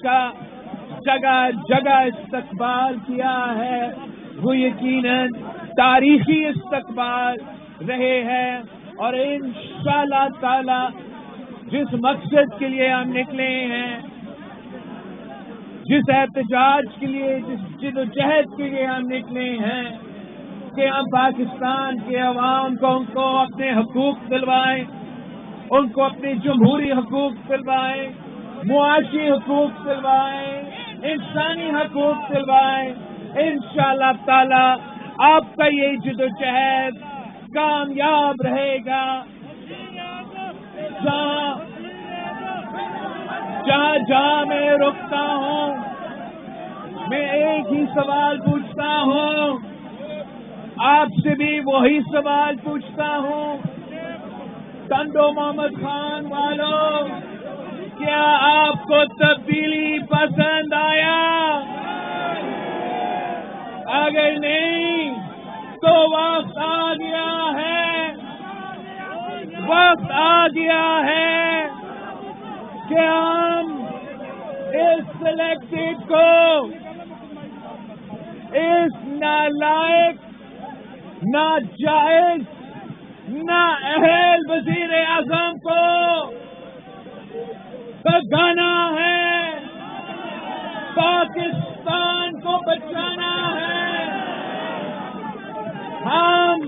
کا جگہ جگہ استقبال کیا ہے وہ یقیناً تاریخی استقبال رہے ہیں، اور انشاءاللہ تعالی جس مقصد کے لیے ہم نکلے ہیں، جس احتجاج کے لیے، جس جدوجہد کے لیے ہم نکلے ہیں کہ ہم پاکستان کے عوام کو ان کو اپنے حقوق دلوائیں، ان کو اپنے جمہوری حقوق دلوائیں، معاشی حقوق دلوائیں، انسانی حقوق دلوائیں، انشاءاللہ تعالی آپ کا یہ جدوجہد کامیاب رہے گا۔ جہاں میں رکتا ہوں میں ایک ہی سوال پوچھتا ہوں، آپ سے بھی وہی سوال پوچھتا ہوں، ٹنڈو محمد خان والوں، کیا آپ کو تبدیلی پسند آیا؟ اگر نہیں تو وقت آ گیا ہے، وقت آ گیا ہے کہ ہم اس سلیکٹڈ کو، اس نالائق، ناجائز، نااہل وزیر اعظم کو بھگانا ہے، پاکستان کو بچانا ہے۔ ہم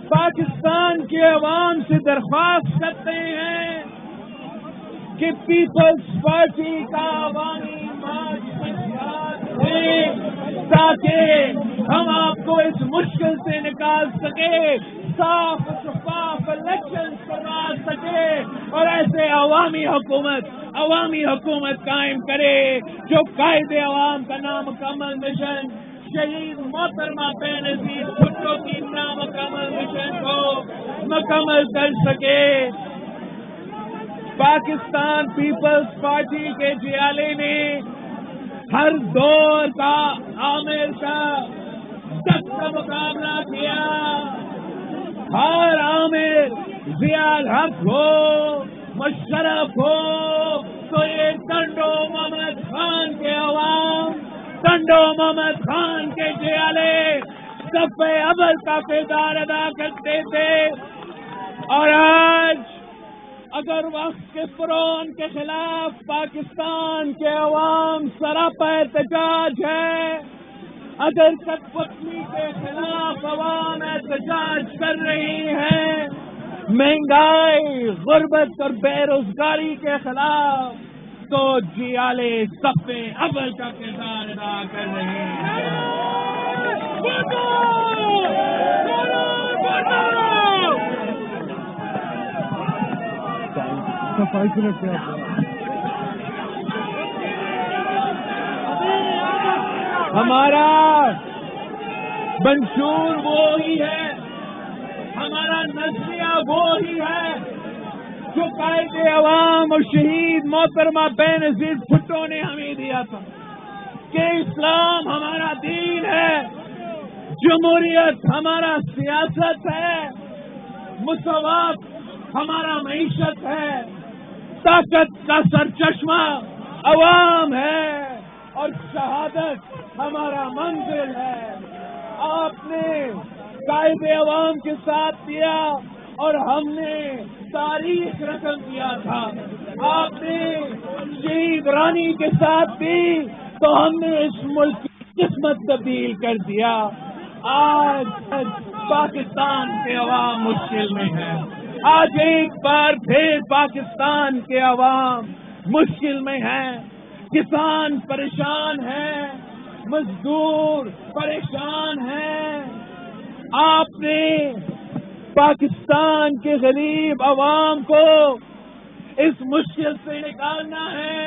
پاکستان کے عوام سے درخواست کرتے ہیں کہ پیپلز پارٹی کا عوامی مارچ تاکہ ہم آپ کو اس مشکل سے نکال سکے، صاف شفاف الیکشن کروا سکے، اور ایسے عوامی حکومت قائم کرے جو قائد عوام کا نامکمل مشن شہید محترمہ بے نظیر بھٹو کی نامکمل مشن کو مکمل کر سکے۔ پاکستان پیپلز پارٹی کے جیالے نے ہر دور کا عامر کا سخت کا مقابلہ کیا، ہر عامر ضیاء الحق ہو، مشرف ہو، تو یہ ٹنڈو محمد خان کے عوام، ٹنڈو محمد خان کے جیالے صف اول کا کردار ادا کرتے تھے۔ اور آج اگر وقت کے فرعون کے خلاف پاکستان کے عوام سراپا احتجاج ہے، اگر کٹپٹلی کے خلاف عوام احتجاج کر رہی ہے، مہنگائی، غربت اور بے روزگاری کے خلاف، تو جیالے صف اول کا کردار ادا کر رہے ہیں۔ ہمارا منشور وہی ہے، ہمارا نظریہ وہی ہے جو قائد عوام اور شہید محترمہ بے نظیر بھٹو نے ہمیں دیا تھا کہ اسلام ہمارا دین ہے، جمہوریت ہمارا سیاست ہے، مساوات ہمارا معیشت ہے، طاقت کا سرچشمہ عوام ہے، اور شہادت ہمارا منزل ہے۔ آپ نے قائد عوام کے ساتھ دیا اور ہم نے تاریخ رقم دیا تھا، آپ نے شہید رانی کے ساتھ دی تو ہم نے اس ملک کی قسمت تبدیل کر دیا۔ آج پاکستان کے عوام مشکل میں ہے، آج ایک بار پھر پاکستان کے عوام مشکل میں ہیں، کسان پریشان ہیں، مزدور پریشان ہیں۔ آپ نے پاکستان کے غریب عوام کو اس مشکل سے نکالنا ہے۔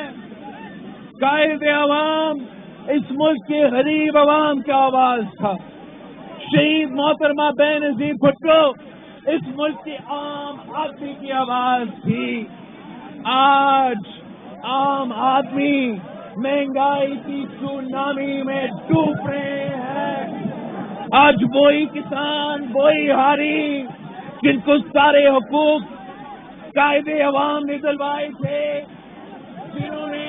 قائد عوام اس ملک کے غریب عوام کی آواز تھا، شہید محترمہ بے نظیر بھٹو اس ملک کے عام آدمی کی آواز تھی۔ آج عام آدمی مہنگائی کی سونامی میں ڈوب رہے ہیں۔ آج وہی کسان، وہی ہاری جن کو سارے حقوق قائد عوام نے دلوائے تھے، جنہوں نے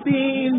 3